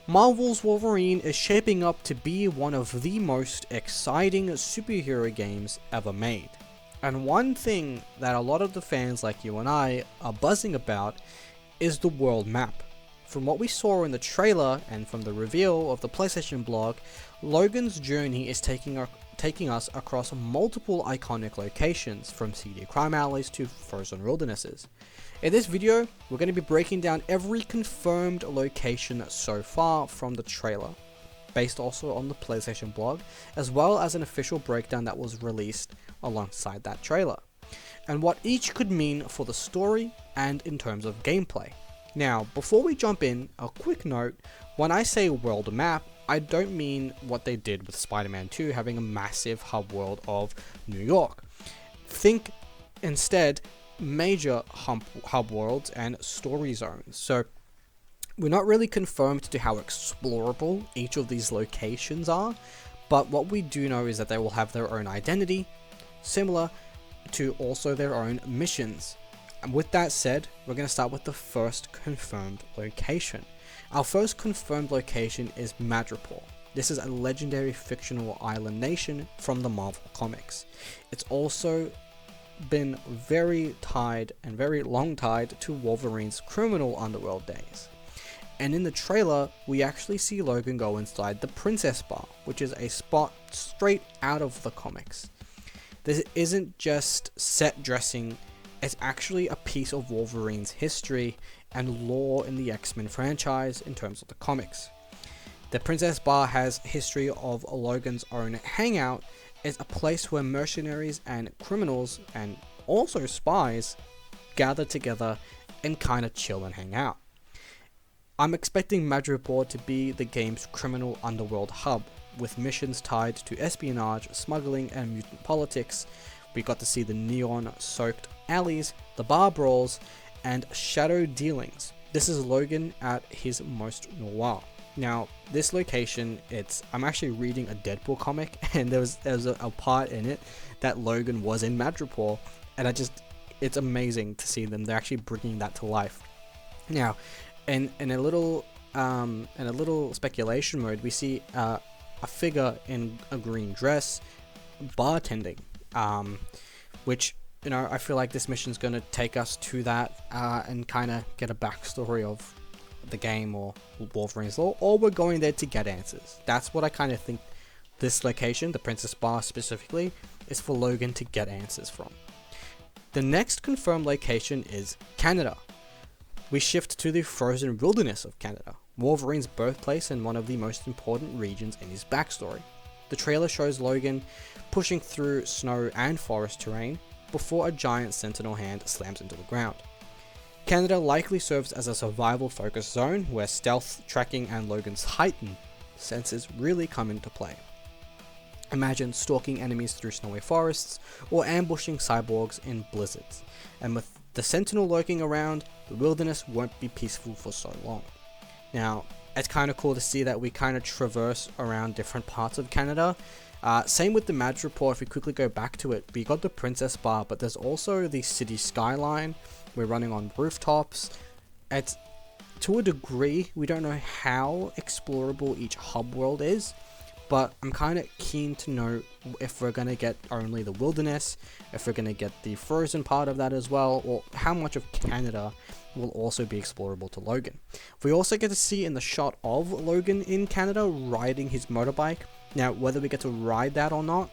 Marvel's Wolverine is shaping up to be one of the most exciting superhero games ever made. And one thing that a lot of the fans like you and I are buzzing about is the world map. From what we saw in the trailer and from the reveal of the PlayStation blog, Logan's journey is taking us across multiple iconic locations, from seedy crime alleys to frozen wildernesses. In this video, we're going to be breaking down every confirmed location so far from the trailer, based also on the PlayStation blog, as well as an official breakdown that was released alongside that trailer, and what each could mean for the story and in terms of gameplay. Now, before we jump in, a quick note: when I say world map, I don't mean what they did with Spider-Man 2 having a massive hub world of New York. Think instead major hub worlds and story zones. So we're not really confirmed to how explorable each of these locations are, but what we do know is that they will have their own identity, similar to also their own missions. And with that said, we're going to start with the first confirmed location. Our first confirmed location is Madripoor. This is a legendary fictional island nation from the Marvel comics. It's also been very long tied to Wolverine's criminal underworld days. And in the trailer, we actually see Logan go inside the Princess Bar, which is a spot straight out of the comics. This isn't just set dressing, it's actually a piece of Wolverine's history and lore in the X-Men franchise in terms of the comics. The Princess Bar has history of Logan's own hangout. It's a place where mercenaries and criminals and also spies gather together and kind of chill and hang out. I'm expecting Madripoor to be the game's criminal underworld hub, with missions tied to espionage, smuggling and mutant politics. We got to see the neon-soaked alleys, the bar brawls, and shadow dealings. This is Logan at his most noir. Now, this location, I'm actually reading a Deadpool comic, and there was a part in it that Logan was in Madripoor, and it's amazing to see them. They're actually bringing that to life. Now, in a little speculation mode, we see a figure in a green dress bartending, which, you know, I feel like this mission's going to take us to that and kind of get a backstory of the game or Wolverine's lore, or we're going there to get answers. That's what I kind of think this location, the Princess Bar specifically, is for Logan to get answers from. The next confirmed location is Canada. We shift to the frozen wilderness of Canada, Wolverine's birthplace and one of the most important regions in his backstory. The trailer shows Logan pushing through snow and forest terrain before a giant sentinel hand slams into the ground. Canada likely serves as a survival-focused zone where stealth, tracking, and Logan's heightened senses really come into play. Imagine stalking enemies through snowy forests, or ambushing cyborgs in blizzards. And with the Sentinel lurking around, the wilderness won't be peaceful for so long. Now, it's kind of cool to see that we kind of traverse around different parts of Canada. Same with the Madripoor. If we quickly go back to it, we got the Princess Bar, but there's also the city skyline. We're running on rooftops. It's, to a degree, we don't know how explorable each hub world is, but I'm kind of keen to know if we're going to get only the wilderness, if we're going to get the frozen part of that as well, or how much of Canada will also be explorable to Logan. We also get to see in the shot of Logan in Canada riding his motorbike. Now, whether we get to ride that or not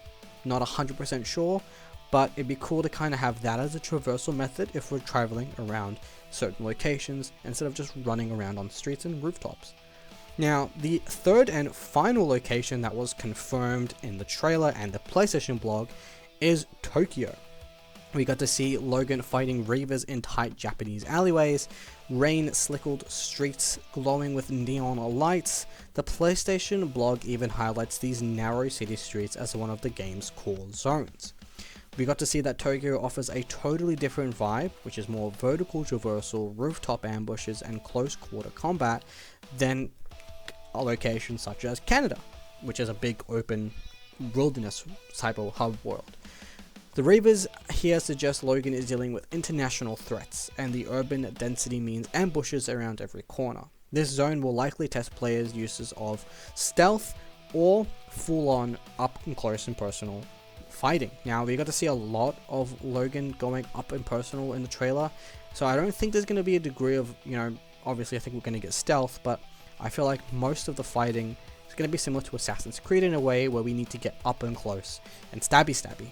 100% sure, but it'd be cool to kind of have that as a traversal method if we're traveling around certain locations instead of just running around on streets and rooftops. Now, the third and final location that was confirmed in the trailer and the PlayStation blog is Tokyo. We got to see Logan fighting Reavers in tight Japanese alleyways, rain-slickled streets glowing with neon lights. The PlayStation blog even highlights these narrow city streets as one of the game's core zones. We got to see that Tokyo offers a totally different vibe, which is more vertical traversal, rooftop ambushes, and close-quarter combat than a location such as Canada, which is a big open wilderness type of hub world. The Reavers here suggest Logan is dealing with international threats, and the urban density means ambushes around every corner. This zone will likely test players' uses of stealth or full-on up and close and personal fighting. Now, we got to see a lot of Logan going up and personal in the trailer, so I don't think there's going to be a degree of, obviously I think we're going to get stealth, but I feel like most of the fighting is going to be similar to Assassin's Creed in a way where we need to get up and close and stabby.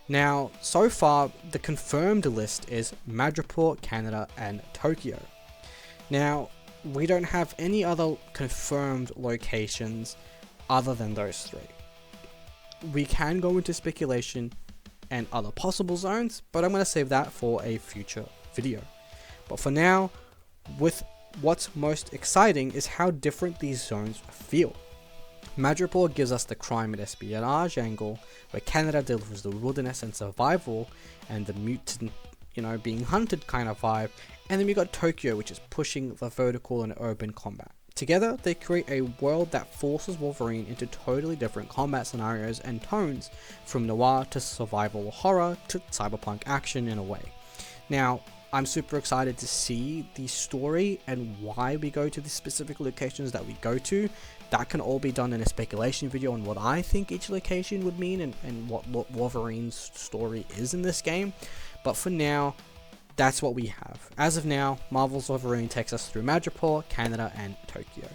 Now, so far, the confirmed list is Madripoor, Canada, and Tokyo. Now, we don't have any other confirmed locations other than those three. We can go into speculation and other possible zones, but I'm going to save that for a future video. But for now, with what's most exciting is how different these zones feel. Madripoor gives us the crime and espionage angle, where Canada delivers the wilderness and survival and the mutant, being hunted kind of vibe, and then we got Tokyo, which is pushing the vertical and urban combat. Together, they create a world that forces Wolverine into totally different combat scenarios and tones, from noir to survival horror to cyberpunk action in a way. Now, I'm super excited to see the story and why we go to the specific locations that we go to. That can all be done in a speculation video on what I think each location would mean and what Wolverine's story is in this game. But for now, that's what we have. As of now, Marvel's Wolverine takes us through Madripoor, Canada, and Tokyo,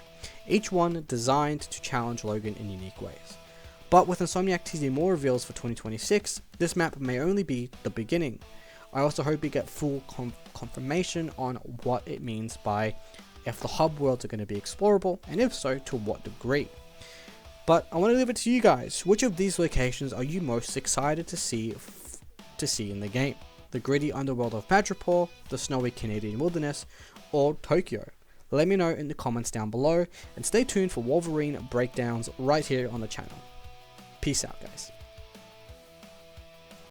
each one designed to challenge Logan in unique ways. But with Insomniac teasing more reveals for 2026, this map may only be the beginning. I also hope we get full confirmation on what it means by if the hub worlds are going to be explorable, and if so, to what degree. But I want to leave it to you guys. Which of these locations are you most excited to see in the game? The gritty underworld of Madripoor, the snowy Canadian wilderness, or Tokyo? Let me know in the comments down below, and stay tuned for Wolverine breakdowns right here on the channel. Peace out, guys.